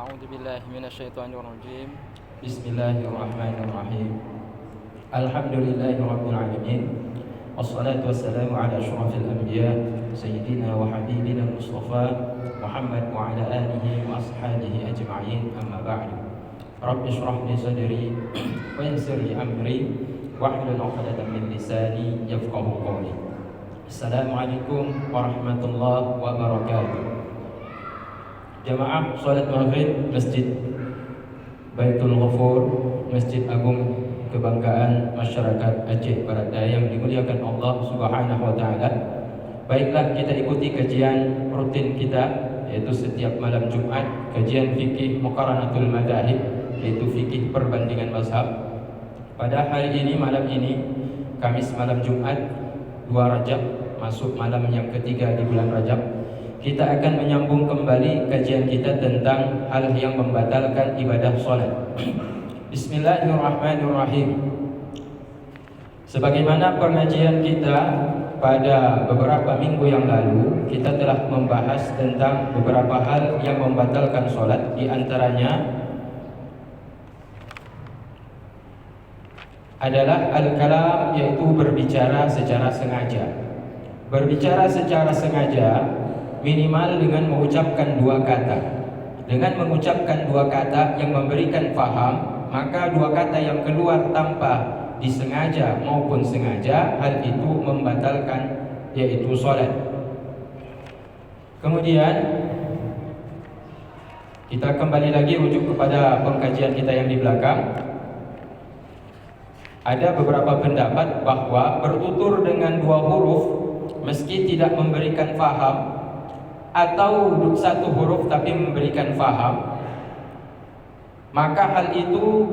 أعوذ بالله من الشيطان الرجيم. بسم الله الرحمن الرحيم. الحمد لله رب العالمين، والصلاة والسلام على أشرف الأنبياء سيدنا وحبيبنا المصطفى محمد وعلى آله وأصحابه أجمعين. أما بعد، رب اشرح لي صدري ويسر لي أمري واحلل عقدة من لساني يفقه قولي. السلام عليكم ورحمة الله وبركاته. Jamaah salat maghrib Masjid Baitul Ghafur, Masjid Agung Kebanggaan Masyarakat Aceh Barat Daya yang dimuliakan Allah Subhanahu wa taala. Baiklah, kita ikuti kajian rutin kita, yaitu setiap malam Jumat, kajian fikih Muqaranatul Madzahib, yaitu fikih perbandingan mazhab. Pada hari ini, malam ini, Kamis malam Jumat 2 Rajab, masuk malam yang ketiga di bulan Rajab, kita akan menyambung kembali kajian kita tentang hal yang membatalkan ibadah sholat. Bismillahirrahmanirrahim. Sebagaimana pengajian kita pada beberapa minggu yang lalu, kita telah membahas tentang beberapa hal yang membatalkan sholat. Di antaranya adalah al-kalam, yaitu berbicara secara sengaja. Berbicara secara sengaja minimal dengan mengucapkan 2 kata. Dengan mengucapkan 2 kata yang memberikan faham, maka 2 kata yang keluar tanpa disengaja maupun sengaja, hal itu membatalkan, yaitu sholat. Kemudian kita kembali lagi rujuk kepada pengkajian kita yang di belakang. Ada beberapa pendapat bahwa bertutur dengan 2 huruf meski tidak memberikan faham, atau 1 huruf tapi memberikan faham, maka hal itu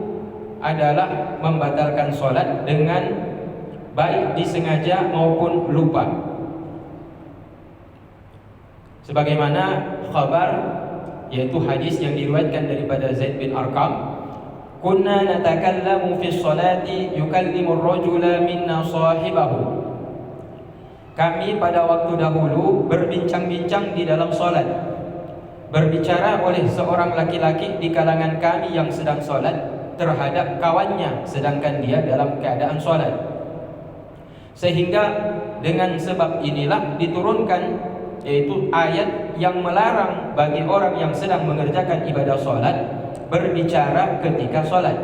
adalah membatalkan sholat dengan baik disengaja maupun lupa. Sebagaimana khabar, yaitu hadis yang diriwayatkan daripada Zaid bin Arqam, kunna natakallamu fi sholati yukallimu ar-rajula minna sahibahu. Kami pada waktu dahulu berbincang-bincang di dalam solat, berbicara oleh seorang laki-laki di kalangan kami yang sedang solat terhadap kawannya sedangkan dia dalam keadaan solat. Sehingga dengan sebab inilah diturunkan, yaitu ayat yang melarang bagi orang yang sedang mengerjakan ibadah solat berbicara ketika solat.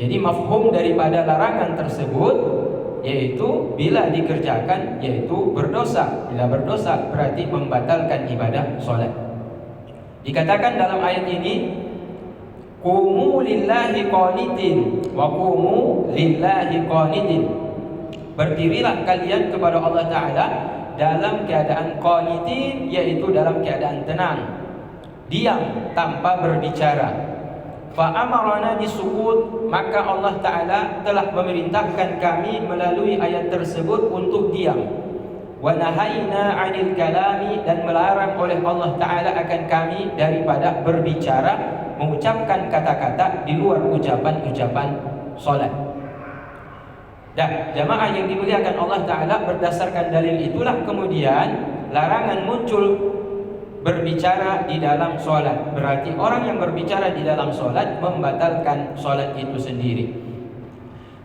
Jadi mafhum daripada larangan tersebut yaitu bila dikerjakan yaitu berdosa. Bila berdosa berarti membatalkan ibadah sholat. Dikatakan dalam ayat ini, qumu lillahi qanitin wa qumu lillahi qanitin. Berdirilah kalian kepada Allah Ta'ala dalam keadaan qanitin, yaitu dalam keadaan tenang, diam tanpa berbicara. Fa'amarana bisukut, maka Allah Ta'ala telah memerintahkan kami melalui ayat tersebut untuk diam. Wa nahaina 'anil kalami, dan melarang oleh Allah Ta'ala akan kami daripada berbicara, mengucapkan kata-kata di luar ucapan-ucapan solat. Dan jamaah yang dimuliakan Allah Ta'ala, berdasarkan dalil itulah kemudian larangan muncul berbicara di dalam sholat. Berarti orang yang berbicara di dalam sholat membatalkan sholat itu sendiri.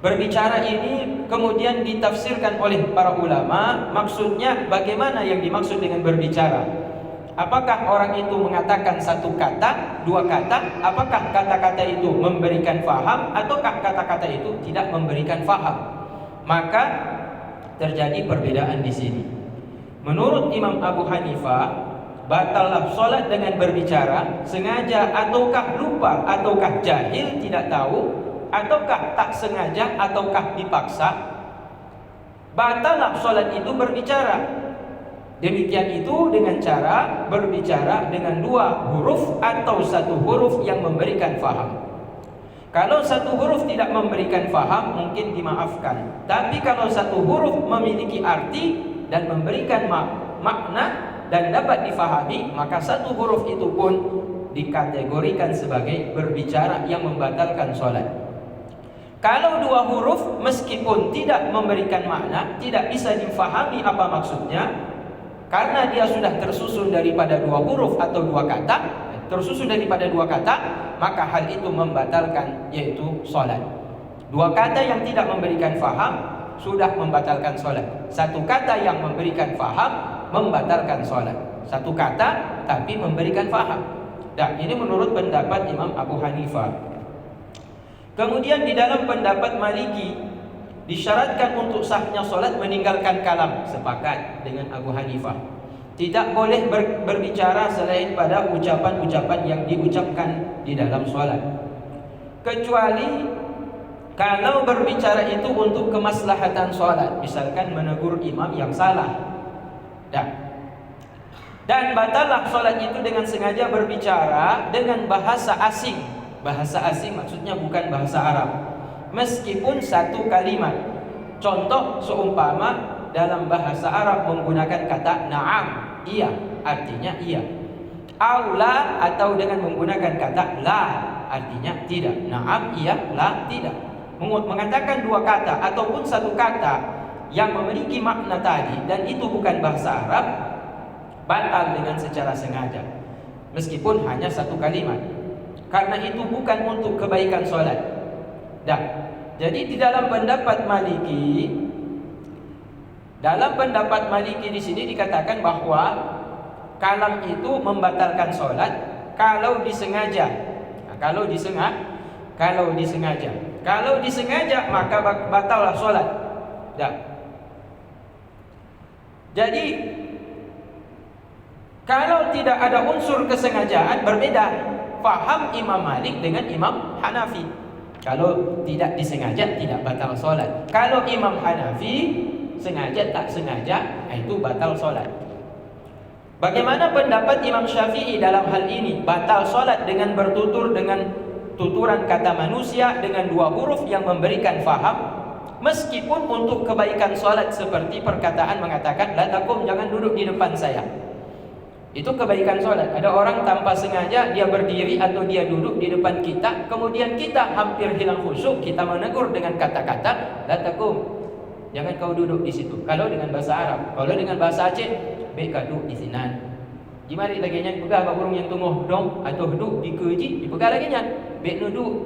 Berbicara ini kemudian ditafsirkan oleh para ulama, maksudnya bagaimana yang dimaksud dengan berbicara. Apakah orang itu mengatakan 1 kata, 2 kata? Apakah kata-kata itu memberikan faham, ataukah kata-kata itu tidak memberikan faham? Maka terjadi perbedaan di sini. Menurut Imam Abu Hanifah, batallah sholat dengan berbicara sengaja ataukah lupa, ataukah jahil tidak tahu, ataukah tak sengaja, ataukah dipaksa. Batallah sholat itu berbicara. Demikian itu dengan cara berbicara dengan 2 huruf atau 1 huruf yang memberikan faham. Kalau 1 huruf tidak memberikan faham mungkin dimaafkan. Tapi kalau 1 huruf memiliki arti dan memberikan makna dan dapat difahami, maka 1 huruf itu pun dikategorikan sebagai berbicara yang membatalkan sholat. Kalau 2 huruf meskipun tidak memberikan makna, tidak bisa difahami apa maksudnya, karena dia sudah tersusun daripada 2 huruf atau 2 kata, tersusun daripada dua kata, maka hal itu membatalkan, yaitu solat. Dua kata yang tidak memberikan faham sudah membatalkan solat. Satu kata yang memberikan faham membatalkan solat. Satu kata tapi memberikan faham. Dan ini menurut pendapat Imam Abu Hanifah. Kemudian di dalam pendapat Maliki disyaratkan untuk sahnya solat meninggalkan kalam. Sepakat dengan Abu Hanifah. Tidak boleh berbicara selain pada ucapan-ucapan yang diucapkan di dalam solat. Kecuali kalau berbicara itu untuk kemaslahatan solat, misalkan menegur imam yang salah. Dan batallah solat itu dengan sengaja berbicara dengan bahasa asing. Bahasa asing maksudnya bukan bahasa Arab, meskipun satu kalimat. Contoh seumpama dalam bahasa Arab menggunakan kata na'am, iya, artinya iya. Aula atau dengan menggunakan kata la, artinya tidak. Na'am, iya, la, tidak. Mengatakan dua kata ataupun satu kata yang memiliki makna tadi dan itu bukan bahasa Arab, batal dengan secara sengaja, meskipun hanya satu kalimat, karena itu bukan untuk kebaikan solat. Jadi di dalam pendapat Maliki di sini dikatakan bahwa kalam itu membatalkan solat kalau disengaja. Kalau disengaja maka batallah solat. Jadi kalau tidak ada unsur kesengajaan, berbeda faham Imam Malik dengan Imam Hanafi. Kalau tidak disengaja tidak batal solat. Kalau Imam Hanafi sengaja tak sengaja itu batal solat. Bagaimana pendapat Imam Syafi'i dalam hal ini? Batal solat dengan bertutur dengan tuturan kata manusia dengan dua huruf yang memberikan faham, meskipun untuk kebaikan solat, seperti perkataan mengatakan la takum, jangan duduk di depan saya. Itu kebaikan solat. Ada orang tanpa sengaja dia berdiri atau dia duduk di depan kita, kemudian kita hampir hilang khusyuk, kita menegur dengan kata-kata la takum, jangan kau duduk di situ. Kalau dengan bahasa Arab, kalau dengan bahasa Aceh, baik kau duduk di sinan. Gimana lagi nya pegang burung yang tunggu dong atau duduk di keji, dipegang lagi nya, baik duduk.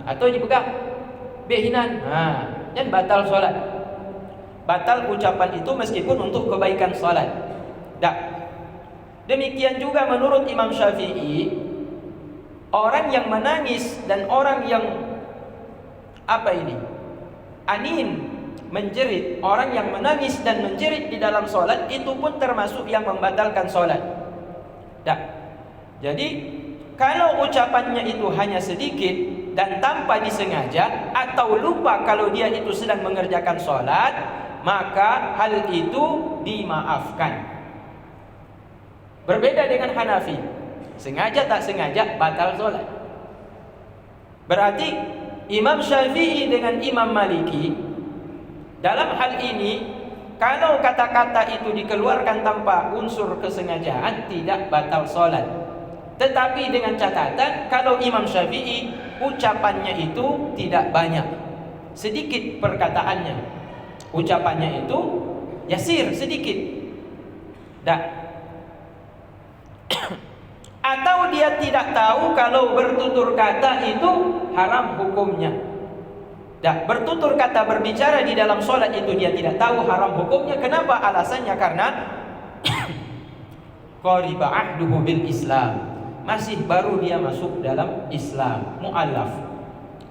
Atau dipegang baik hinan. Dan batal solat. Batal ucapan itu meskipun untuk kebaikan solat. Demikian juga menurut Imam Syafi'i, orang yang menangis dan orang yang anin, menjerit, orang yang menangis dan menjerit di dalam solat itu pun termasuk yang membatalkan solat. Jadi kalau ucapannya itu hanya sedikit dan tanpa disengaja atau lupa kalau dia itu sedang mengerjakan solat, maka hal itu dimaafkan. Berbeda dengan Hanafi, sengaja tak sengaja batal solat. Berarti Imam Syafi'i dengan Imam Maliki dalam hal ini, kalau kata-kata itu dikeluarkan tanpa unsur kesengajaan, tidak batal solat. Tetapi dengan catatan, kalau Imam Syafi'i ucapannya itu tidak banyak, sedikit perkataannya, ucapannya itu yasir, sedikit. Atau dia tidak tahu kalau bertutur kata itu haram hukumnya. Bertutur kata, berbicara di dalam solat itu dia tidak tahu haram hukumnya. Kenapa? Alasannya karena qariba ahduhu bil Islam, masih baru dia masuk dalam Islam, mu'allaf.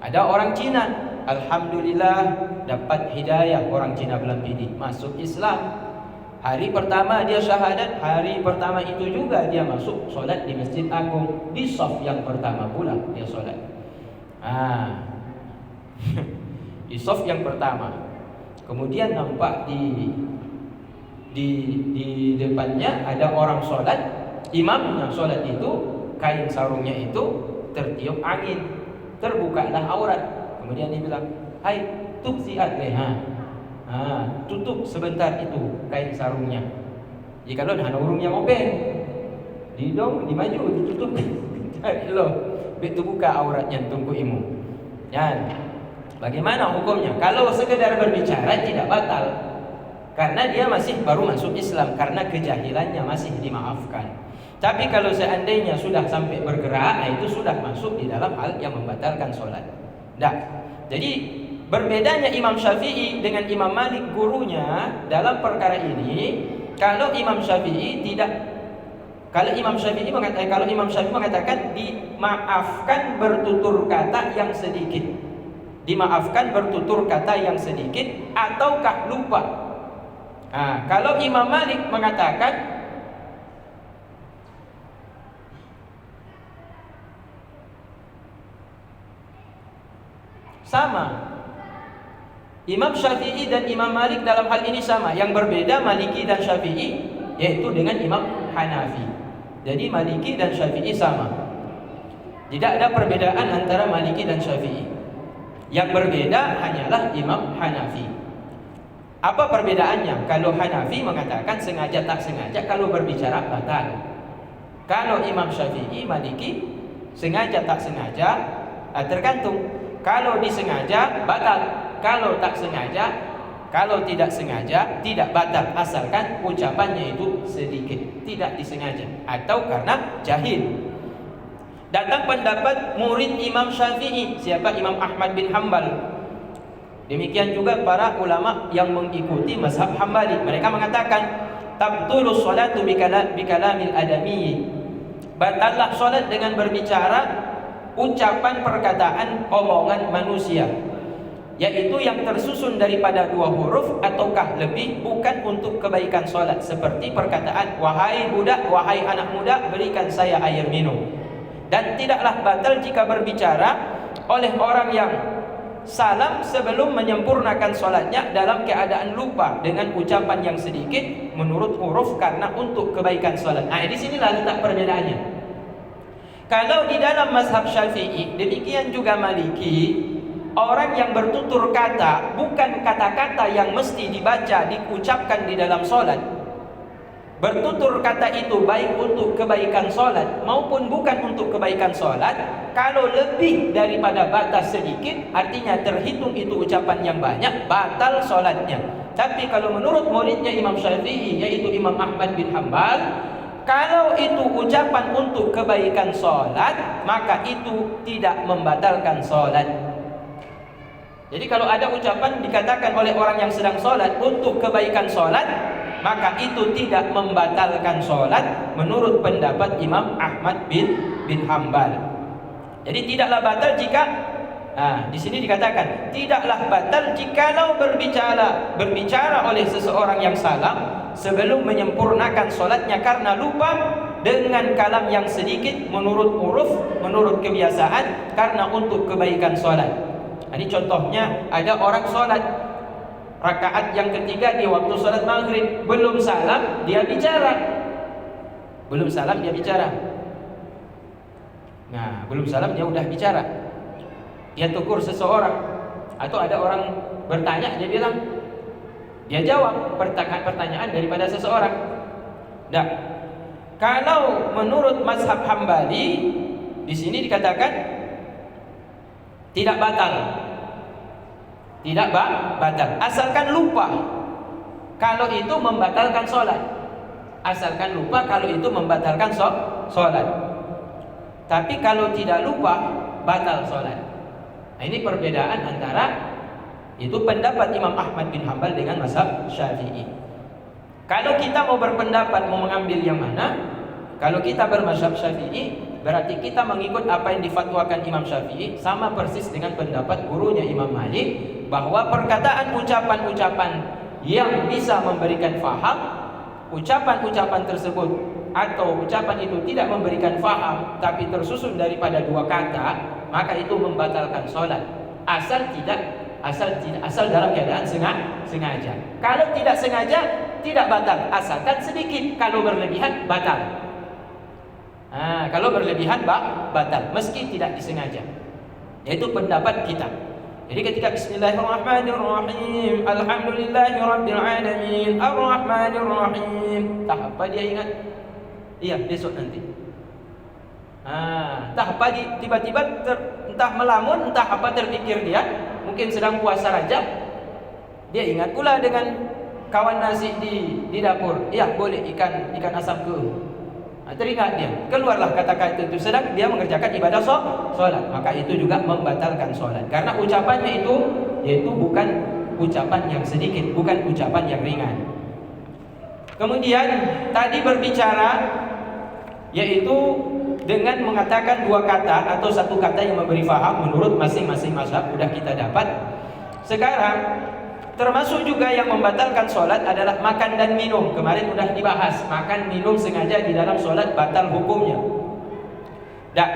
Ada orang Cina, alhamdulillah dapat hidayah, orang Cina Belampidi, masuk Islam. Hari pertama dia syahadat, hari pertama itu juga dia masuk solat di Masjid Agung, di shaf yang pertama pula dia solat. Di shaf yang pertama. Kemudian nampak di depannya ada orang solat, imamnya solat itu, kain sarungnya itu tertiup angin, terbukalah aurat. Kemudian dia bilang, "Hai, tubsiat leha." Tutup sebentar itu kain sarungnya. Jika lo dah urungnya ngopeng, di maju ditutup. Lo begitu buka auratnya tunggu imu. Bagaimana hukumnya? Kalau sekedar berbicara tidak batal, karena dia masih baru masuk Islam, karena kejahilannya masih dimaafkan. Tapi kalau seandainya sudah sampai bergerak, nah itu sudah masuk di dalam hal yang membatalkan sholat. Nah, jadi berbedanya Imam Syafi'i dengan Imam Malik gurunya dalam perkara ini. Kalau Imam Syafi'i mengatakan dimaafkan bertutur kata yang sedikit. Dimaafkan bertutur kata yang sedikit ataukah lupa. Nah, kalau Imam Malik mengatakan sama. Imam Syafi'i dan Imam Malik dalam hal ini sama. Yang berbeda Maliki dan Syafi'i yaitu dengan Imam Hanafi. Jadi Maliki dan Syafi'i sama. Tidak ada perbedaan antara Maliki dan Syafi'i. Yang berbeda hanyalah Imam Hanafi. Apa perbedaannya? Kalau Hanafi mengatakan sengaja tak sengaja kalau berbicara batal. Kalau Imam Syafi'i, Maliki sengaja tak sengaja tergantung. Kalau disengaja batal. Kalau tak sengaja, kalau tidak sengaja tidak batal asalkan ucapannya itu sedikit, tidak disengaja atau karena jahil. Datang pendapat murid Imam Syafi'i, siapa? Imam Ahmad bin Hanbal. Demikian juga para ulama yang mengikuti mazhab Hambali. Mereka mengatakan tabtulus salatu bikalamil adami. Batallah salat dengan berbicara ucapan, perkataan, omongan manusia, yaitu yang tersusun daripada 2 huruf ataukah lebih, bukan untuk kebaikan salat. Seperti perkataan wahai budak, wahai anak muda, berikan saya air minum. Dan tidaklah batal jika berbicara oleh orang yang salam sebelum menyempurnakan salatnya dalam keadaan lupa dengan ucapan yang sedikit menurut huruf karena untuk kebaikan salat. Nah, di sinilah letak perbedaannya. Kalau di dalam mazhab Syafi'i, demikian juga Maliki, orang yang bertutur kata bukan kata-kata yang mesti dibaca, diucapkan di dalam solat. Bertutur kata itu baik untuk kebaikan solat maupun bukan untuk kebaikan solat. Kalau lebih daripada batas sedikit, artinya terhitung itu ucapan yang banyak, batal solatnya. Tapi kalau menurut muridnya Imam Syafi'i, yaitu Imam Ahmad bin Hanbal, kalau itu ucapan untuk kebaikan solat, maka itu tidak membatalkan solat. Jadi kalau ada ucapan dikatakan oleh orang yang sedang sholat untuk kebaikan sholat, maka itu tidak membatalkan sholat menurut pendapat Imam Ahmad bin Hanbal. Jadi tidaklah batal jika, di sini dikatakan tidaklah batal jikalau berbicara oleh seseorang yang salam sebelum menyempurnakan sholatnya karena lupa dengan kalam yang sedikit menurut huruf, menurut kebiasaan karena untuk kebaikan sholat. Ini contohnya, ada orang sholat rakaat yang ketiga di waktu sholat maghrib, belum salam dia bicara. Belum salam dia bicara. Nah, belum salam dia udah bicara. Dia tegur seseorang, atau ada orang bertanya, dia bilang, dia jawab pertanyaan daripada seseorang. Nah, kalau menurut mazhab Hambali, di sini dikatakan tidak batal. Tidak batal asalkan lupa. Kalau itu membatalkan sholat. Asalkan lupa kalau itu membatalkan sholat. Tapi kalau tidak lupa, batal sholat. Nah, ini perbedaan antara itu pendapat Imam Ahmad bin Hanbal dengan mazhab Syafi'i. Kalau kita mau berpendapat, mau mengambil yang mana? Kalau kita bermazhab Syafi'i, berarti kita mengikut apa yang difatwakan Imam Syafi'i, sama persis dengan pendapat gurunya Imam Malik, bahwa perkataan ucapan-ucapan yang bisa memberikan faham, ucapan-ucapan tersebut atau ucapan itu tidak memberikan faham tapi tersusun daripada 2 kata, maka itu membatalkan sholat. Asal dalam keadaan sengaja. Kalau tidak sengaja tidak batal, asalkan sedikit. Kalau berlebihan batal. Kalau berlebihan batal, meski tidak disengaja. Yaitu pendapat kita. Jadi ketika Bismillahirrahmanirrahim, Alhamdulillahirabbil alamin, Arrahmanirrahim, tak apa dia ingat? Iya, besok nanti. Tak apa tiba-tiba entah melamun, entah apa terpikir dia, mungkin sedang puasa Rajab. Dia ingat pula dengan kawan nasi di dapur. Iya, boleh ikan asam ke. Teringat dia, keluarlah kata-kata itu sedang dia mengerjakan ibadah solat, maka itu juga membatalkan solat. Karena ucapannya itu yaitu bukan ucapan yang sedikit, bukan ucapan yang ringan. Kemudian tadi berbicara yaitu dengan mengatakan dua kata atau satu kata yang memberi faham menurut masing-masing mazhab, sudah kita dapat. Sekarang termasuk juga yang membatalkan solat adalah makan dan minum. Kemarin sudah dibahas, makan minum sengaja di dalam solat batal hukumnya. Dan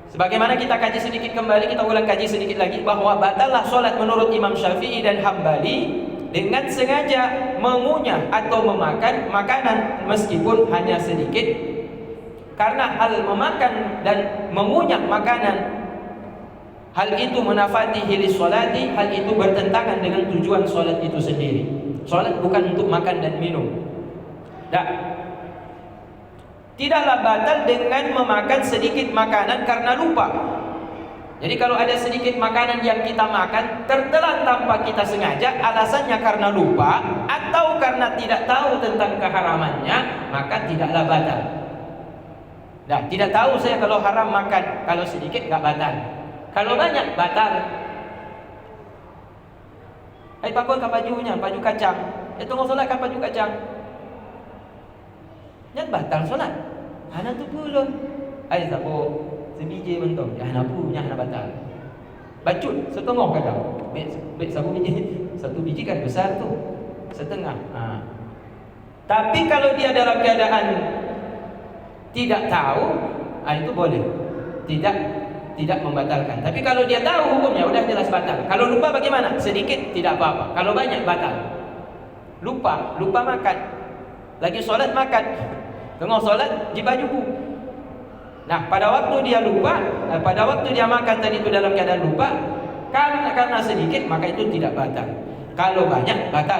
sebagaimana kita kaji sedikit kembali, kita ulang kaji sedikit lagi, bahwa batallah solat menurut Imam Syafi'i dan Hambali dengan sengaja mengunyah atau memakan makanan meskipun hanya sedikit. Karena hal memakan dan mengunyah makanan, hal itu munafatihi lis-sholati, hal itu bertentangan dengan tujuan solat itu sendiri. Solat bukan untuk makan dan minum. Tidaklah batal dengan memakan sedikit makanan karena lupa. Jadi kalau ada sedikit makanan yang kita makan tertelan tanpa kita sengaja, alasannya karena lupa atau karena tidak tahu tentang keharamannya, maka tidaklah batal. Tidak tahu saya kalau haram makan, kalau sedikit nggak batal. Kalau banyak batal. Pakai bajunya, baju kacang. Tunggu solat kan baju kacang. Yang batal solat. Hana tu belum. Sapo sebiji mentong. Hana punya hana batal. Bacut setengah kadang. Baik satu biji. Satu biji kan besar tu. Setengah. Tapi kalau dia dalam keadaan tidak tahu, itu boleh. Tidak membatalkan. Tapi kalau dia tahu hukumnya udah jelas batal. Kalau lupa bagaimana? Sedikit tidak apa-apa. Kalau banyak batal. Lupa makan. Lagi solat makan. Tengah solat di bajuku. Pada waktu dia lupa, pada waktu dia makan tadi itu dalam keadaan lupa, karena sedikit maka itu tidak batal. Kalau banyak batal.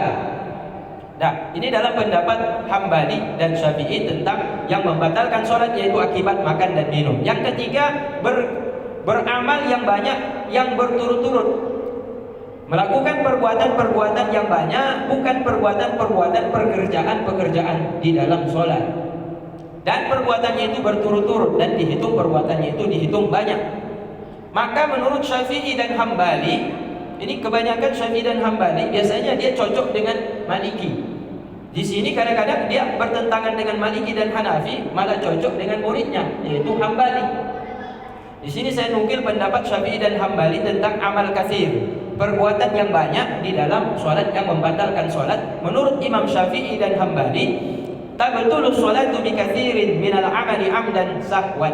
Ini dalam pendapat Hambali dan Syafi'i tentang yang membatalkan solat, yaitu akibat makan dan minum. Yang ketiga, beramal yang banyak yang berturut-turut, melakukan perbuatan-perbuatan yang banyak, bukan perbuatan-perbuatan pekerjaan di dalam solat, dan perbuatannya itu berturut-turut dan dihitung perbuatannya itu dihitung banyak. Maka menurut Syafi'i dan Hambali, ini kebanyakan Syafi'i dan Hambali biasanya dia cocok dengan Maliki. Di sini kadang-kadang dia bertentangan dengan Maliki dan Hanafi, malah cocok dengan muridnya yaitu Hambali. Di sini saya nukil pendapat Syafi'i dan Hambali tentang amal katsir, perbuatan yang banyak di dalam solat yang membatalkan solat. Menurut Imam Syafi'i dan Hambali, tabtulus sholatu bi katsirin minal amali amdan sahwan.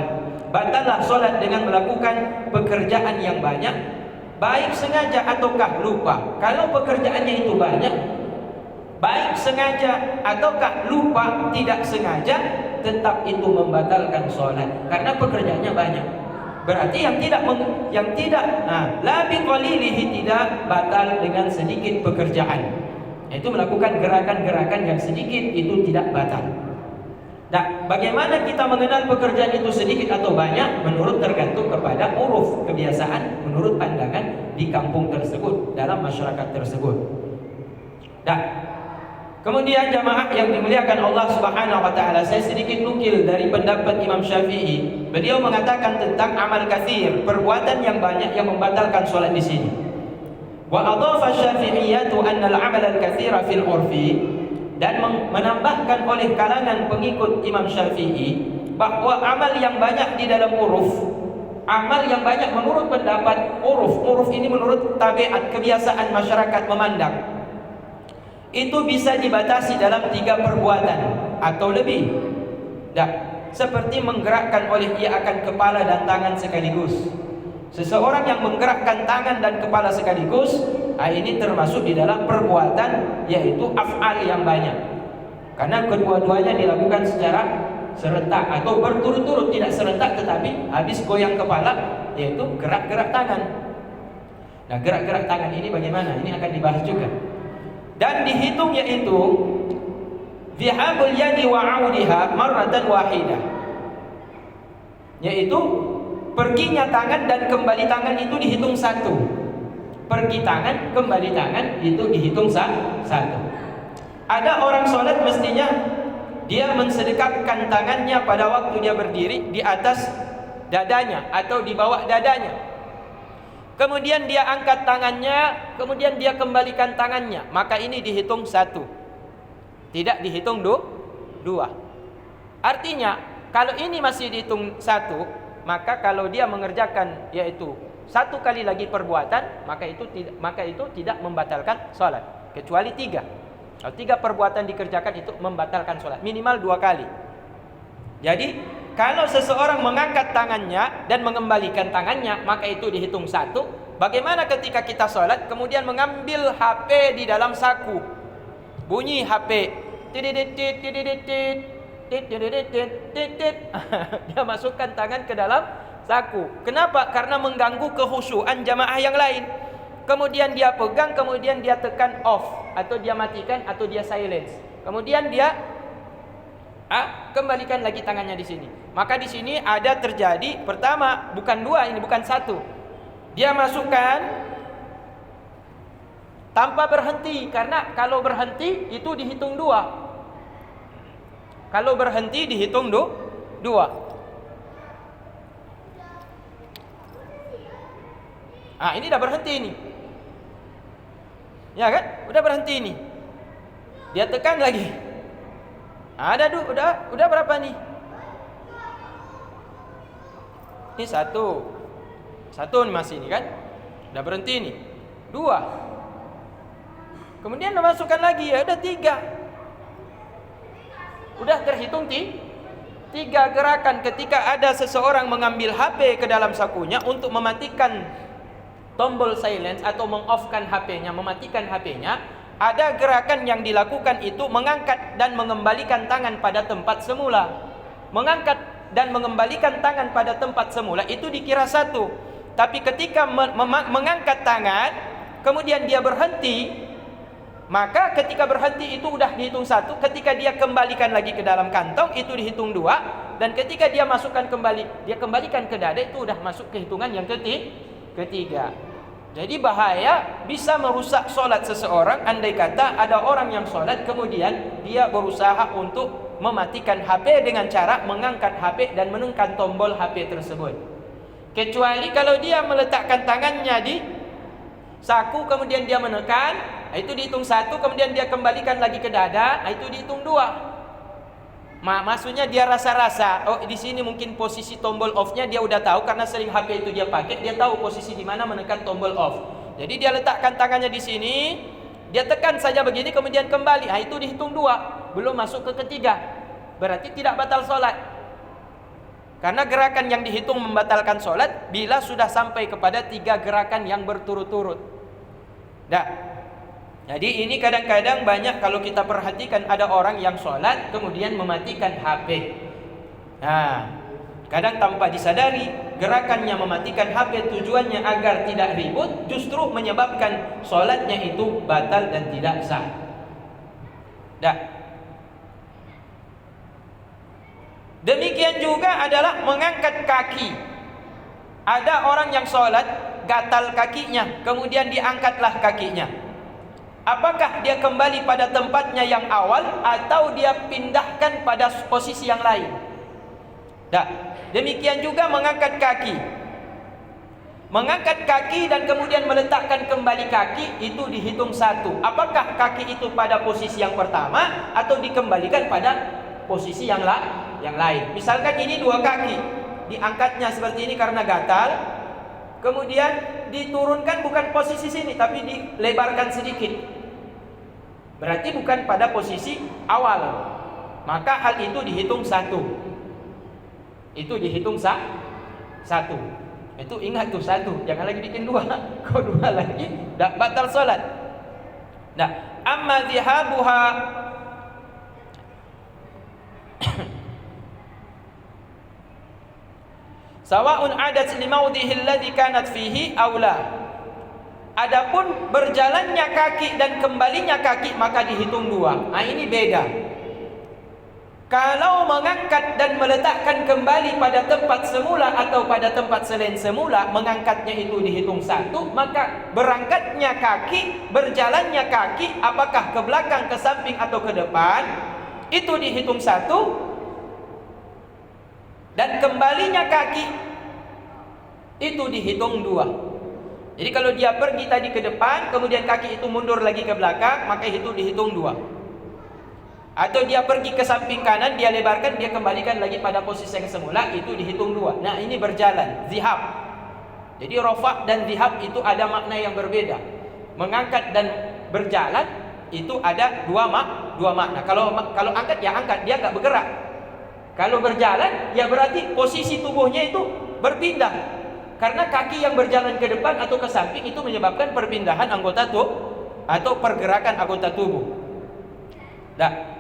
Batallah solat dengan melakukan pekerjaan yang banyak, baik sengaja ataukah lupa. Kalau pekerjaannya itu banyak, baik sengaja ataukah lupa tidak sengaja, tetap itu membatalkan solat karena pekerjaannya banyak. Berarti yang tidak la bi qalilihi, tidak batal dengan sedikit pekerjaan. Itu melakukan gerakan-gerakan yang sedikit itu tidak batal. Bagaimana kita mengenal pekerjaan itu sedikit atau banyak? Menurut tergantung kepada uruf, kebiasaan, menurut pandangan di kampung tersebut, dalam masyarakat tersebut. Kemudian jamaah yang dimuliakan Allah Subhanahu wa taala, saya sedikit nukil dari pendapat Imam Syafi'i. Beliau mengatakan tentang amal katsir, perbuatan yang banyak yang membatalkan solat di sini. Wa adhafa Syafi'iyyatu anna al-'amal al-katsira fil 'urfi, dan menambahkan oleh kalangan pengikut Imam Syafi'i bahwa amal yang banyak di dalam uruf, amal yang banyak menurut pendapat uruf ini menurut tabiat kebiasaan masyarakat memandang, itu bisa dibatasi dalam 3 perbuatan atau lebih. Seperti menggerakkan oleh ia akan kepala dan tangan sekaligus. Seseorang yang menggerakkan tangan dan kepala sekaligus, ini termasuk di dalam perbuatan, yaitu af'al yang banyak. Karena kedua-duanya dilakukan secara serentak atau berturut-turut, tidak serentak tetapi habis goyang kepala, yaitu gerak-gerak tangan. Gerak-gerak tangan ini bagaimana? Ini akan dibahas juga. Dan dihitung yaitu zihabul yadi wa 'audiha marratan wahidah, yaitu perginya tangan dan kembali tangan itu dihitung satu. Pergi tangan, kembali tangan itu dihitung satu. Ada orang sholat mestinya dia mensedekapkan tangannya pada waktu dia berdiri di atas dadanya atau di bawah dadanya. Kemudian dia angkat tangannya, kemudian dia kembalikan tangannya, maka ini dihitung satu, tidak dihitung dua. Artinya kalau ini masih dihitung satu, maka kalau dia mengerjakan yaitu satu kali lagi perbuatan, maka itu tidak membatalkan sholat, kecuali tiga. Kalau tiga perbuatan dikerjakan itu membatalkan sholat, minimal 2 kali. Jadi kalau seseorang mengangkat tangannya dan mengembalikan tangannya, maka itu dihitung satu. Bagaimana ketika kita sholat kemudian mengambil HP di dalam saku, bunyi HP, dia masukkan tangan ke dalam saku. Kenapa? Karena mengganggu kekhusyuan jamaah yang lain. Kemudian dia pegang, kemudian dia tekan off, atau dia matikan, atau dia silence. Kemudian dia kembalikan lagi tangannya di sini. Maka di sini ada terjadi, pertama bukan 2, ini bukan 1. Dia masukkan tanpa berhenti, karena kalau berhenti itu dihitung 2. Kalau berhenti dihitung 2. Ini udah berhenti ini. Ya kan? Udah berhenti ini. Dia tekan lagi. Udah berapa nih? Ini 1 nih masih ini kan? Udah berhenti nih. 2. Kemudian masukkan lagi, ya udah 3. Udah terhitung 3 gerakan. Ketika ada seseorang mengambil HP ke dalam sakunya untuk mematikan tombol silence atau meng-off-kan HP-nya, mematikan HP-nya, ada gerakan yang dilakukan itu mengangkat dan mengembalikan tangan pada tempat semula. Mengangkat dan mengembalikan tangan pada tempat semula itu dikira 1. Tapi ketika mengangkat tangan, kemudian dia berhenti, maka ketika berhenti itu udah dihitung 1. Ketika dia kembalikan lagi ke dalam kantong itu dihitung 2. Dan ketika dia masukkan kembali, dia kembalikan ke dada, itu udah masuk ke hitungan yang ketiga. Jadi bahaya, bisa merusak sholat seseorang. Andai kata ada orang yang sholat kemudian dia berusaha untuk mematikan HP dengan cara mengangkat HP dan menekan tombol HP tersebut. Kecuali kalau dia meletakkan tangannya di saku kemudian dia menekan, itu dihitung 1. Kemudian dia kembalikan lagi ke dada, itu dihitung 2. Maksudnya dia rasa-rasa, di sini mungkin posisi tombol off-nya dia udah tahu karena sering HP itu dia pakai, dia tahu posisi di mana menekan tombol off. Jadi dia letakkan tangannya di sini, dia tekan saja begini kemudian kembali. Itu dihitung 2, belum masuk ke ketiga. Berarti tidak batal sholat. Karena gerakan yang dihitung membatalkan sholat bila sudah sampai kepada 3 gerakan yang berturut-turut. Jadi ini kadang-kadang banyak kalau kita perhatikan ada orang yang sholat kemudian mematikan HP. Kadang tanpa disadari gerakannya mematikan HP tujuannya agar tidak ribut, justru menyebabkan sholatnya itu batal dan tidak sah. Demikian juga adalah mengangkat kaki. Ada orang yang sholat gatal kakinya, kemudian diangkatlah kakinya. Apakah dia kembali pada tempatnya yang awal atau dia pindahkan pada posisi yang lain? Demikian juga mengangkat kaki. Mengangkat kaki dan kemudian meletakkan kembali kaki itu dihitung 1. Apakah kaki itu pada posisi yang pertama atau dikembalikan pada posisi yang lain? Misalkan ini 2 kaki, diangkatnya seperti ini karena gatal, kemudian diturunkan bukan posisi sini tapi dilebarkan sedikit. Berarti bukan pada posisi awal. Maka hal itu dihitung 1. Itu dihitung 1. Itu ingat tuh 1, jangan lagi bikin 2. Kalau 2 lagi batal sholat. Amma zihabuha sawa'un adat limaudhihi alladhi kanat fihi aw la. Adapun berjalannya kaki dan kembalinya kaki maka dihitung 2. Ini beda. Kalau mengangkat dan meletakkan kembali pada tempat semula atau pada tempat selain semula, mengangkatnya itu dihitung 1, maka berangkatnya kaki, berjalannya kaki, apakah ke belakang, ke samping atau ke depan, itu dihitung 1, dan kembalinya kaki itu dihitung 2. Jadi kalau dia pergi tadi ke depan, kemudian kaki itu mundur lagi ke belakang, maka itu dihitung 2. Atau dia pergi ke samping kanan, dia lebarkan, dia kembalikan lagi pada posisi yang semula, itu dihitung 2. Nah, ini berjalan, zihab. Jadi rofa dan zihab itu ada makna yang berbeda. Mengangkat dan berjalan itu ada dua makna. Kalau angkat ya angkat, dia nggak bergerak. Kalau berjalan ya berarti posisi tubuhnya itu berpindah. Karena kaki yang berjalan ke depan atau ke samping itu menyebabkan perpindahan anggota tubuh atau pergerakan anggota tubuh. Nah,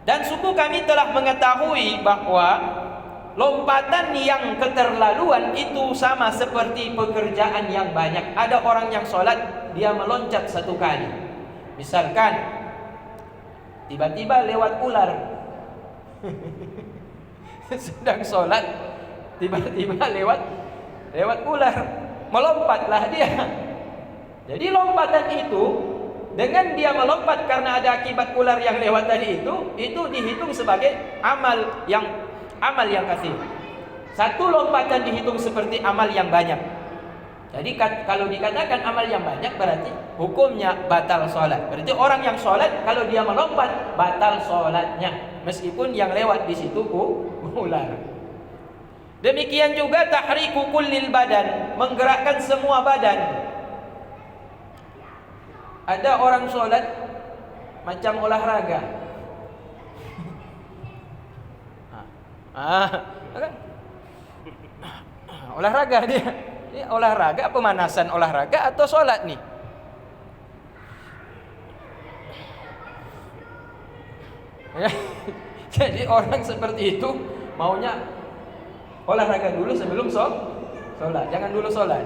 dan suku kami telah mengetahui bahwa lompatan yang keterlaluan itu sama seperti pekerjaan yang banyak. Ada orang yang sholat, dia meloncat 1 kali. Misalkan tiba-tiba lewat ular. Sedang sholat, tiba-tiba lewat ular, melompatlah dia. Jadi lompatan itu, dengan dia melompat karena ada akibat ular yang lewat tadi itu dihitung sebagai amal yang kasih. 1 lompatan dihitung seperti amal yang banyak. Jadi kalau dikatakan amal yang banyak berarti hukumnya batal sholat. Berarti orang yang sholat kalau dia melompat batal sholatnya, meskipun yang lewat di situ ular. Demikian juga tahriku kullil badan, menggerakkan semua badan. Ada orang sholat macam olahraga. Olahraga dia. Ini olahraga, pemanasan olahraga atau sholat nih? Ya. Jadi orang seperti itu maunya olahraga dulu sebelum sholat. Jangan dulu sholat.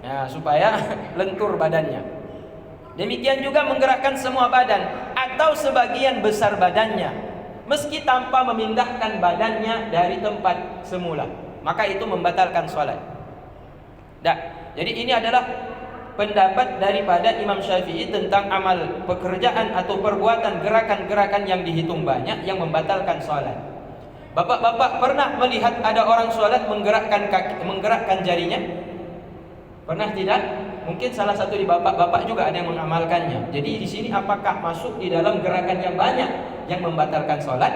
Ya, supaya lentur badannya. Demikian juga menggerakkan semua badan atau sebagian besar badannya, meski tanpa memindahkan badannya dari tempat semula, maka itu membatalkan sholat. Jadi ini adalah pendapat daripada Imam Syafi'i tentang amal pekerjaan atau perbuatan gerakan-gerakan yang dihitung banyak yang membatalkan sholat. Bapak-bapak pernah melihat ada orang sholat menggerakkan jarinya? Pernah tidak? Mungkin salah satu di bapak-bapak juga ada yang mengamalkannya. Jadi di sini apakah masuk di dalam gerakan yang banyak yang membatalkan sholat?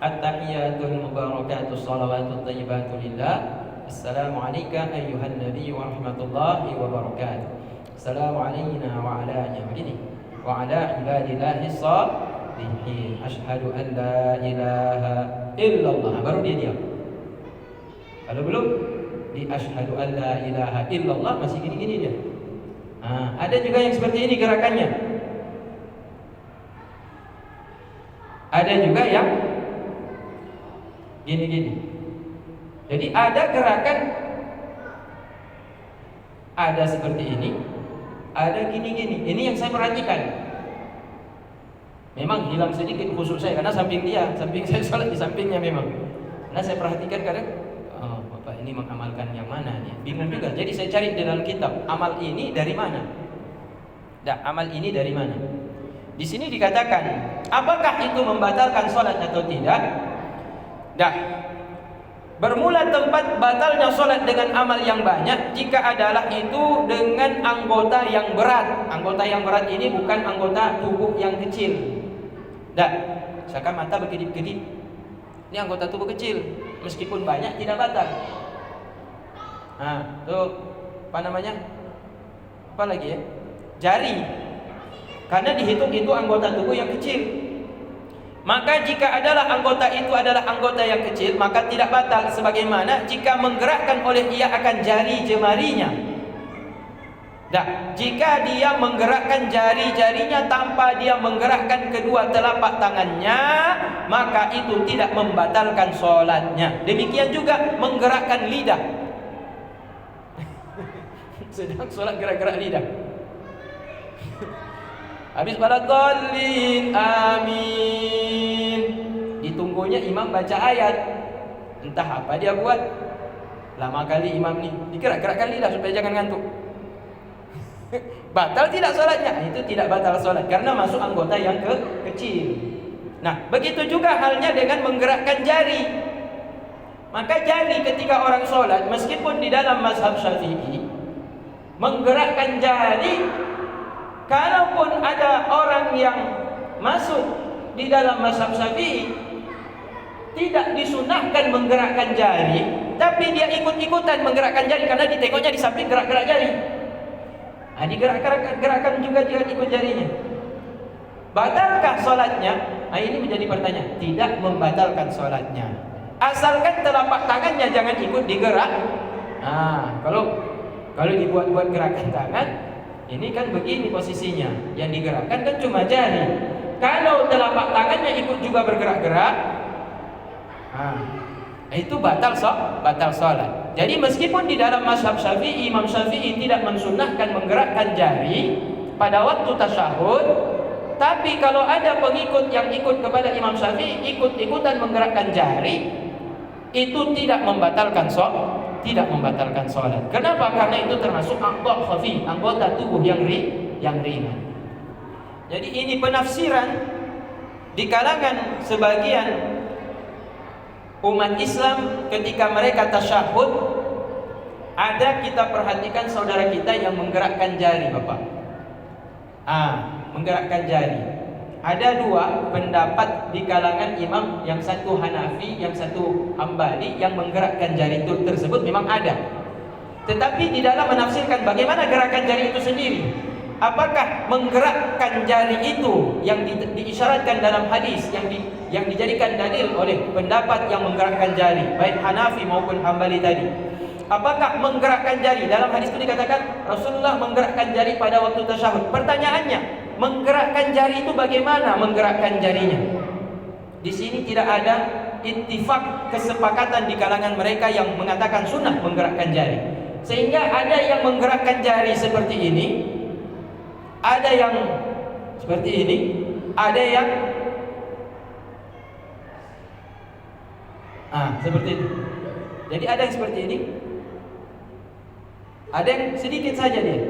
At-tahiyatul mubarakatus shalawatut thayyibatu lillah. Assalamualaikum ayyuhan nabi wa rahmatullahi wa barakatuh. Assalamu alayna wa ala ibadillahi shalihin. Asyhadu an la ilaha illallah. Baru dia diam. Kalau belum di asyhadu an la ilaha illallah masih gini-gini dia. Ada juga yang seperti ini gerakannya. Ada juga yang gini-gini. Jadi ada gerakan, ada seperti ini, ada gini-gini. Ini yang saya perhatikan. Memang hilang sedikit khusyuk saya karena samping saya sholat di sampingnya memang. Karena saya perhatikan kadang, bapak ini mengamalkan yang mana nih? Bingung juga. Jadi saya cari di dalam kitab, amal ini dari mana? Amal ini dari mana? Di sini dikatakan, apakah itu membatalkan sholat atau tidak? Bermula tempat batalnya sholat dengan amal yang banyak jika adalah itu dengan anggota yang berat. Anggota yang berat ini bukan anggota tubuh yang kecil. Misalkan mata berkedip-kedip, ini anggota tubuh kecil, meskipun banyak tidak batal. Tuh apa namanya? Apa lagi ya? Jari. Karena dihitung itu anggota tubuh yang kecil. Maka jika anggota itu adalah anggota yang kecil, maka tidak batal, sebagaimana jika menggerakkan oleh ia akan jari jemarinya. Jika dia menggerakkan jari-jarinya tanpa dia menggerakkan kedua telapak tangannya, maka itu tidak membatalkan sholatnya. Demikian juga menggerakkan lidah. Sedang sholat gerak-gerak lidah. Habis pada dhalin, amin. Ditunggunya imam baca ayat. Entah apa dia buat. Lama kali imam nih digerak-gerakkan lidah supaya jangan ngantuk. Batal tidak sholatnya? Itu tidak batal sholat karena masuk anggota yang kecil. Nah, begitu juga halnya dengan menggerakkan jari. Maka jari ketika orang sholat, meskipun di dalam mazhab Syafi'i, menggerakkan jari, kalaupun ada orang yang masuk di dalam mazhab Syafi'i, tidak disunahkan menggerakkan jari, tapi dia ikut-ikutan menggerakkan jari karena ditengoknya di samping gerak-gerak jari. Nah, digerak-gerakkan juga dia ikut jarinya. Batalkah sholatnya? Nah, ini menjadi pertanyaan. Tidak membatalkan sholatnya, asalkan telapak tangannya jangan ikut digerak. Nah, kalau dibuat-buat gerakan tangan, ini kan begini posisinya. Yang digerakkan kan cuma jari. Kalau telapak tangannya ikut juga bergerak-gerak, nah, itu batal sholat. Jadi meskipun di dalam mazhab Syafi'i, Imam Syafi'i tidak mensunnahkan menggerakkan jari pada waktu tasyahud, tapi kalau ada pengikut yang ikut kepada Imam Syafi'i ikut-ikutan menggerakkan jari, itu tidak membatalkan sholat. Kenapa? Karena itu termasuk anggota tubuh yang ringan. Jadi ini penafsiran di kalangan sebagian umat Islam ketika mereka tasyahud. Ada, kita perhatikan saudara kita yang menggerakkan jari, Bapak. Menggerakkan jari. Ada dua pendapat di kalangan imam, yang satu Hanafi, yang satu Hambali, yang menggerakkan jari itu tersebut memang ada. Tetapi di dalam menafsirkan bagaimana gerakan jari itu sendiri, apakah menggerakkan jari itu yang diisyaratkan dalam hadis yang dijadikan dalil oleh pendapat yang menggerakkan jari, baik Hanafi maupun Hambali tadi, apakah menggerakkan jari dalam hadis itu dikatakan Rasulullah menggerakkan jari pada waktu tasyahud? Pertanyaannya, menggerakkan jari itu bagaimana menggerakkan jarinya? Di sini tidak ada ittifaq, kesepakatan di kalangan mereka yang mengatakan sunnah menggerakkan jari. Sehingga ada yang menggerakkan jari seperti ini, ada yang seperti ini, ada yang seperti itu. Jadi ada yang seperti ini, ada yang sedikit saja dia.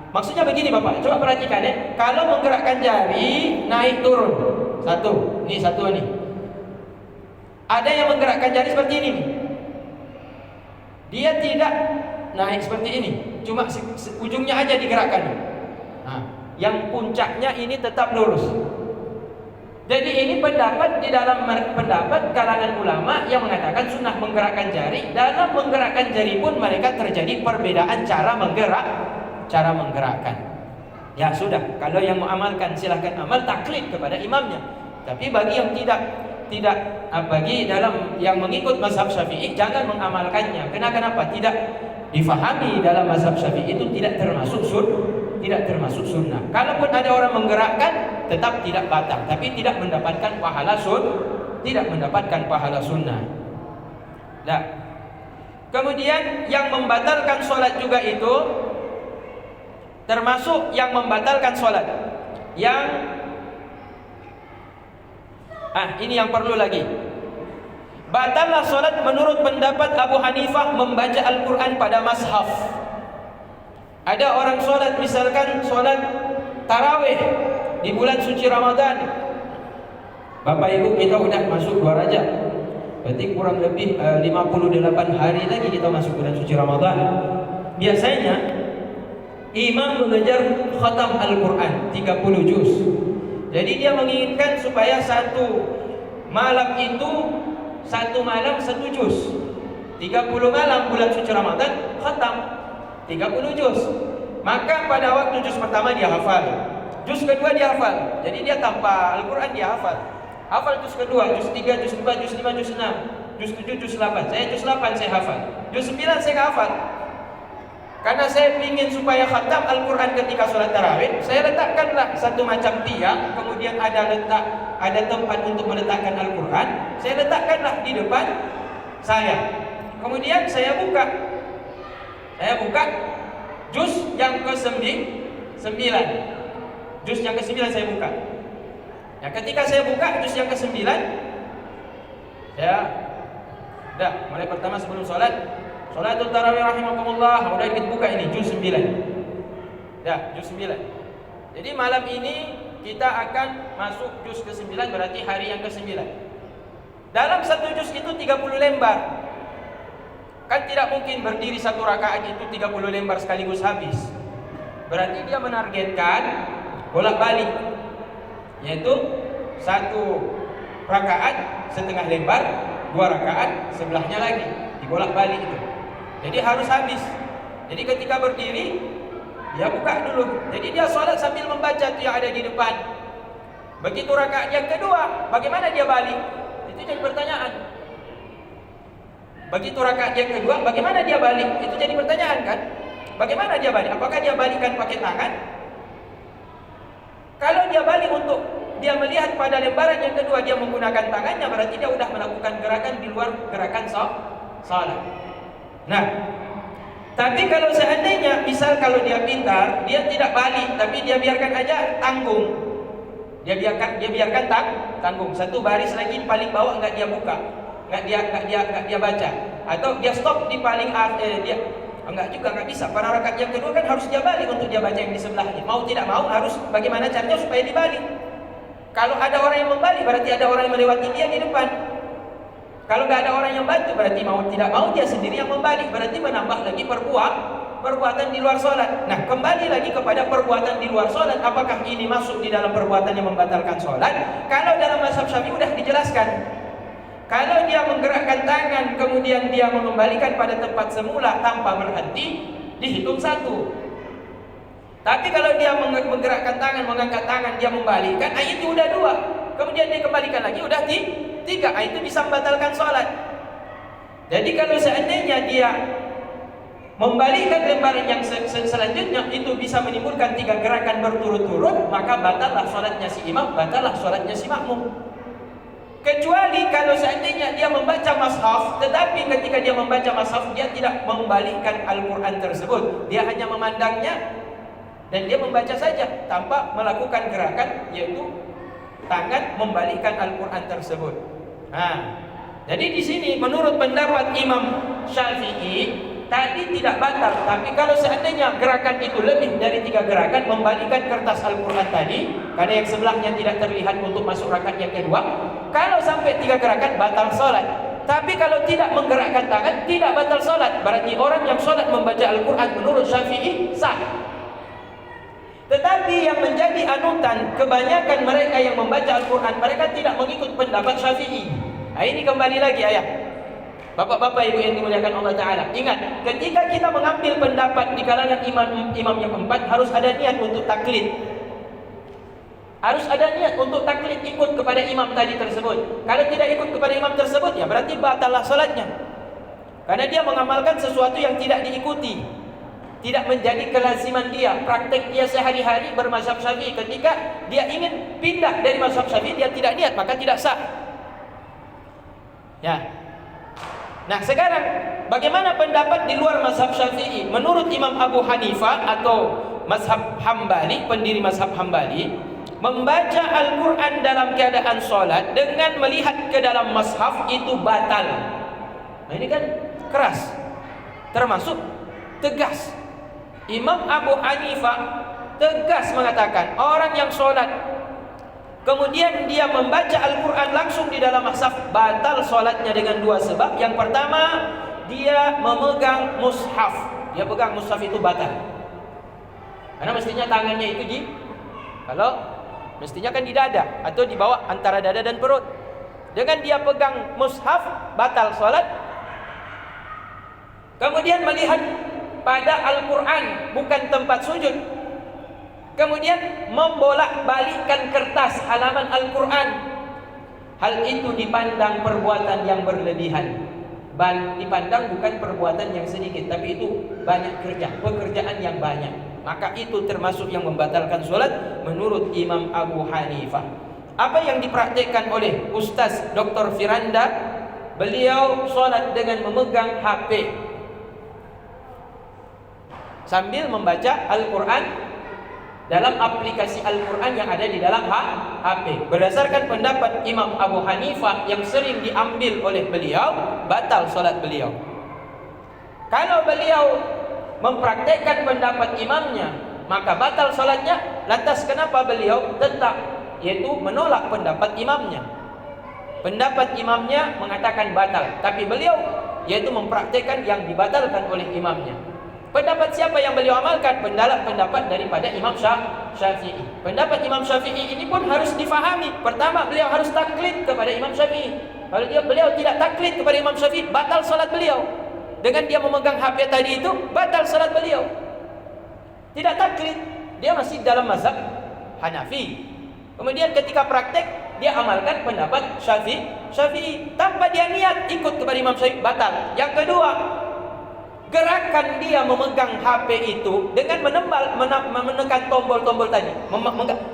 Maksudnya begini Bapak, coba perhatikan ya. Kalau menggerakkan jari naik turun, satu nih. Ada yang menggerakkan jari seperti ini nih. Dia tidak naik seperti ini, cuma ujungnya aja digerakkan. Yang puncaknya ini tetap lurus. Jadi ini pendapat di dalam pendapat kalangan ulama yang mengatakan sunnah menggerakkan jari. Dalam menggerakkan jari pun mereka terjadi perbedaan cara menggerakkan. Ya sudah, kalau yang mau amalkan silahkan amal, taklid kepada imamnya. Tapi bagi yang bagi dalam yang mengikut mazhab Syafi'i, jangan mengamalkannya. Kenapa? Tidak difahami dalam mazhab Syafi'i itu tidak termasuk sunnah. Kalaupun ada orang menggerakkan, tetap tidak batal, tapi tidak mendapatkan pahala sunnah. Nah, kemudian yang membatalkan sholat juga itu termasuk yang membatalkan sholat. Ini yang perlu lagi. Batallah sholat menurut pendapat Abu Hanifah membaca Al-Quran pada mashaf. Ada orang sholat, misalkan sholat tarawih di bulan suci Ramadan. Bapak Ibu, kita udah masuk 2 Rajab, berarti kurang lebih 58 hari lagi kita masuk bulan suci Ramadan. Biasanya imam mengejar khatam Al-Quran 30 juz. Jadi dia menginginkan supaya satu malam 1 malam 1 juz. 30 malam bulan suci Ramadan khatam 30 juz. Maka pada waktu juz pertama dia hafal, juz kedua dia hafal. Jadi dia tanpa Al-Quran dia hafal. Hafal juz kedua, juz 3, juz 4, juz 5, juz 6, juz 7, juz 8. Saya juz 8 saya hafal. Juz 9 saya hafal. Karena saya ingin supaya khatam Al-Quran ketika sholat tarawih, saya letakkanlah satu macam tiang, kemudian ada tempat untuk meletakkan Al-Quran. Saya letakkanlah di depan saya. Kemudian saya buka juz yang ke-9. Juz yang ke-9 saya buka. Ya, ketika saya buka juz yang ke-9, saya mulai pertama sebelum sholat, sholatul tarawih rahimakumullah, udah kita buka ini juz 9. Ya, juz 9. Jadi malam ini kita akan masuk juz ke-9, berarti hari yang ke-9. Dalam satu juz itu 30 lembar. Kan tidak mungkin berdiri satu rakaat itu 30 lembar sekaligus habis. Berarti dia menargetkan bolak-balik, yaitu satu rakaat setengah lembar, 2 rakaat sebelahnya lagi, dibolak-balik itu. Jadi harus habis. Jadi ketika berdiri, dia buka dulu. Jadi dia sholat sambil membaca itu yang ada di depan. Begitu rakaat yang kedua, bagaimana dia balik? Itu jadi pertanyaan. Begitu rakaat yang kedua, bagaimana dia balik? Itu jadi pertanyaan kan? Bagaimana dia balik? Apakah dia balikkan pakai tangan? Kalau dia balik untuk dia melihat pada lembaran yang kedua dia menggunakan tangannya, berarti dia sudah melakukan gerakan di luar gerakan salat. Nah, tapi kalau seandainya misal kalau dia pintar, dia tidak balik, tapi dia biarkan aja tanggung. Dia biarkan tanggung. Satu baris lagi paling bawah enggak dia buka. Enggak dia baca. Atau dia stop di paling dia enggak juga, enggak bisa. Pada rakaat yang kedua kan harus dia balik untuk dia baca yang di sebelahnya. Mau tidak mau harus bagaimana caranya supaya dibalik. Kalau ada orang yang membalik, berarti ada orang yang melewati dia di depan. Kalau nggak ada orang yang bantu, berarti mau tidak mau dia sendiri yang membalik. Berarti menambah lagi perbuatan di luar sholat. Nah, kembali lagi kepada perbuatan di luar sholat. Apakah ini masuk di dalam perbuatan yang membatalkan sholat? Kalau dalam mazhab Syafi'i sudah dijelaskan. Kalau dia menggerakkan tangan, kemudian dia mengembalikan pada tempat semula tanpa berhenti, dihitung 1. Tapi kalau dia menggerakkan tangan, mengangkat tangan, dia membalikkan, itu udah 2. Kemudian dia kembalikan lagi, udah 3. Itu bisa membatalkan sholat. Jadi kalau seandainya dia membalikkan lembaran yang selanjutnya, itu bisa menimbulkan 3 gerakan berturut-turut, maka batallah sholatnya si imam, batallah sholatnya si makmum. Kecuali kalau seandainya dia membaca mushaf, tetapi ketika dia membaca mushaf dia tidak membalikkan Al-Quran tersebut, dia hanya memandangnya dan dia membaca saja tanpa melakukan gerakan, yaitu tangan membalikkan Al-Quran tersebut. Nah, jadi di sini menurut pendapat Imam Syafi'i tadi tidak batal, tapi kalau seandainya gerakan itu lebih dari 3 gerakan, membalikkan kertas Al-Quran tadi, karena yang sebelahnya tidak terlihat untuk masuk rakaat yang kedua, kalau sampai 3 gerakan batal sholat. Tapi kalau tidak menggerakkan tangan, tidak batal sholat. Berarti orang yang sholat membaca Al-Quran menurut Syafi'i sah. Tetapi yang menjadi anutan kebanyakan mereka yang membaca Al-Quran, mereka tidak mengikut pendapat Syafi'i. Nah, ini kembali lagi ayat. Bapak-bapak, ibu yang dimuliakan Allah Ta'ala, ingat, ketika kita mengambil pendapat di kalangan imam yang 4, harus ada niat untuk taklid. Harus ada niat untuk taklid, ikut kepada imam tadi tersebut. Kalau tidak ikut kepada imam tersebut, ya berarti batallah salatnya. Karena dia mengamalkan sesuatu yang tidak diikuti, tidak menjadi kelaziman dia, praktek dia sehari-hari bermazhab Syafi'i. Ketika dia ingin pindah dari mazhab Syafi'i, dia tidak niat, maka tidak sah. Ya. Nah, sekarang bagaimana pendapat di luar mazhab Syafi'i? Menurut Imam Abu Hanifah atau mazhab Hambali, pendiri mazhab Hambali, membaca Al-Quran dalam keadaan sholat dengan melihat ke dalam mushaf itu batal. Nah, ini kan keras, termasuk tegas. Imam Abu Hanifah tegas mengatakan, orang yang sholat kemudian dia membaca Al-Quran langsung di dalam mushaf, batal sholatnya dengan 2 sebab. Yang pertama, dia memegang mushaf. Dia pegang mushaf itu batal. Karena mestinya tangannya itu mestinya kan di dada atau di bawah antara dada dan perut. Dengan dia pegang mushaf, batal sholat. Kemudian melihat pada Al-Quran, bukan tempat sujud. Kemudian membolak-balikkan kertas halaman Al-Quran. Hal itu dipandang perbuatan yang berlebihan. Dipandang bukan perbuatan yang sedikit, tapi itu banyak pekerjaan yang banyak. Maka itu termasuk yang membatalkan sholat menurut Imam Abu Hanifah. Apa yang dipraktikkan oleh Ustaz Dr. Firanda? Beliau sholat dengan memegang HP sambil membaca Al-Quran dalam aplikasi Al-Quran yang ada di dalam HP. Berdasarkan pendapat Imam Abu Hanifah yang sering diambil oleh beliau, batal sholat beliau. Kalau beliau mempraktekkan pendapat imamnya, maka batal sholatnya. Lantas kenapa beliau tetap, yaitu menolak pendapat imamnya? Pendapat imamnya mengatakan batal, tapi beliau yaitu mempraktekkan yang dibatalkan oleh imamnya. Pendapat siapa yang beliau amalkan? Pendapat daripada Imam Syafi'i. Pendapat Imam Syafi'i ini pun harus difahami. Pertama, beliau harus taklid kepada Imam Syafi'i. Kalau beliau tidak taklid kepada Imam Syafi'i, batal salat beliau. Dengan dia memegang HP tadi itu, batal salat beliau. Tidak taklid, dia masih dalam mazhab Hanafi. Kemudian ketika praktek, dia amalkan pendapat Syafi'i tanpa dia niat ikut kepada Imam Syafi'i, batal. Yang kedua, gerakan dia memegang HP itu dengan menekan tombol-tombol tadi,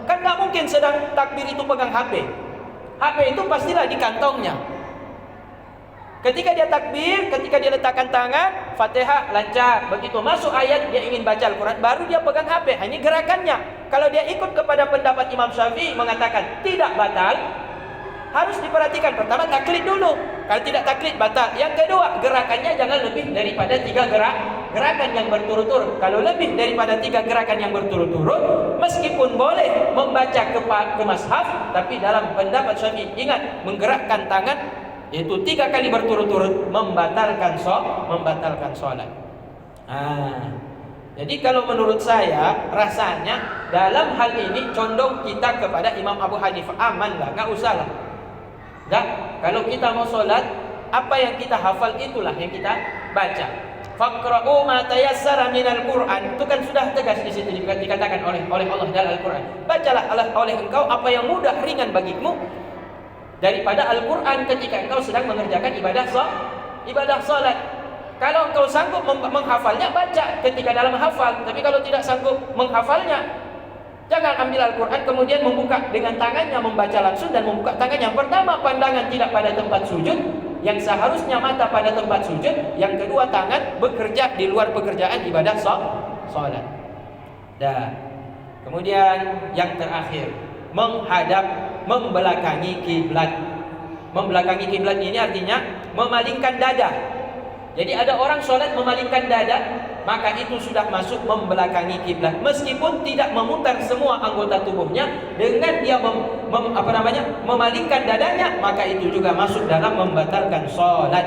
kan nggak mungkin sedang takbir itu pegang HP. HP itu pastilah di kantongnya. Ketika dia takbir, ketika dia letakkan tangan, Fatihah lancar. Begitu masuk ayat dia ingin baca Al-Quran, baru dia pegang HP. Ini gerakannya. Kalau dia ikut kepada pendapat Imam Syafi'i mengatakan tidak batal, harus diperhatikan. Pertama, taklid dulu. Kalau tidak taklid, batal. Yang kedua, gerakannya jangan lebih daripada 3 gerakan yang berturut-turut. Kalau lebih daripada 3 gerakan yang berturut-turut, meskipun boleh membaca ke mushaf, tapi dalam pendapat Syafi'i, ingat, menggerakkan tangan yaitu 3 kali berturut-turut membatalkan sholat. Jadi kalau menurut saya, rasanya dalam hal ini condong kita kepada Imam Abu Hanifah. Aman lah, nggak usah lah. Kalau kita mau sholat, apa yang kita hafal itulah yang kita baca. Faqra'u ma tayassara minal Qur'an. Itu kan sudah tegas di situ dikatakan oleh Allah dalam Al-Qur'an. Bacalah oleh engkau apa yang mudah ringan bagimu daripada Al-Qur'an ketika engkau sedang mengerjakan ibadah salat. Kalau engkau sanggup menghafalnya, baca ketika dalam hafal. Tapi kalau tidak sanggup menghafalnya, jangan ambil Al-Quran kemudian membuka dengan tangannya, membaca langsung dan membuka tangannya. Yang pertama, pandangan tidak pada tempat sujud, yang seharusnya mata pada tempat sujud. Yang kedua, tangan bekerja di luar pekerjaan ibadah sholat. Dan kemudian yang terakhir, membelakangi kiblat. Membelakangi kiblat ini artinya memalingkan dada. Jadi ada orang sholat memalingkan dada, maka itu sudah masuk membelakangi kiblat. Meskipun tidak memutar semua anggota tubuhnya, dengan dia memalingkan dadanya, maka itu juga masuk dalam membatalkan sholat.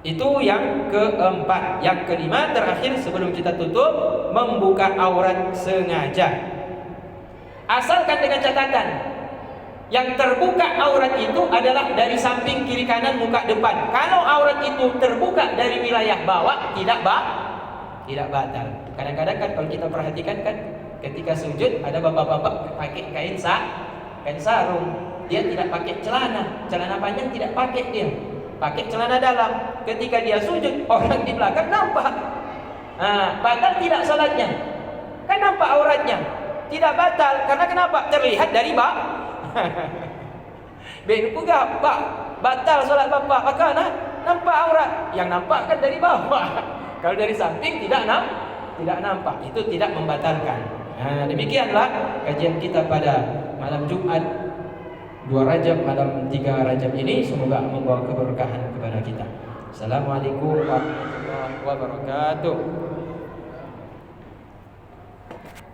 Itu yang keempat. Yang kelima terakhir sebelum kita tutup, membuka aurat sengaja. Asalkan dengan catatan, yang terbuka aurat itu adalah dari samping kiri kanan muka depan. Kalau aurat itu terbuka dari wilayah bawah, tidak batal. Kadang-kadang kan kalau kita perhatikan kan, ketika sujud ada bapak-bapak pakai kain sarung. Dia tidak pakai celana panjang tidak pakai, dia pakai celana dalam. Ketika dia sujud, orang di belakang nampak. Batal tidak salatnya? Kan nampak auratnya. Tidak batal, karena kenapa? Terlihat dari bawah. Pak, batal solat bapak. Karena nampak aurat. Yang nampak kan dari bawah. Kalau dari samping tidak nampak. Itu tidak membatalkan. Demikianlah kajian kita pada malam Jumat 2 Rajab, malam 3 Rajab ini. Semoga membawa keberkahan kepada kita. Assalamualaikum warahmatullahi wabarakatuh.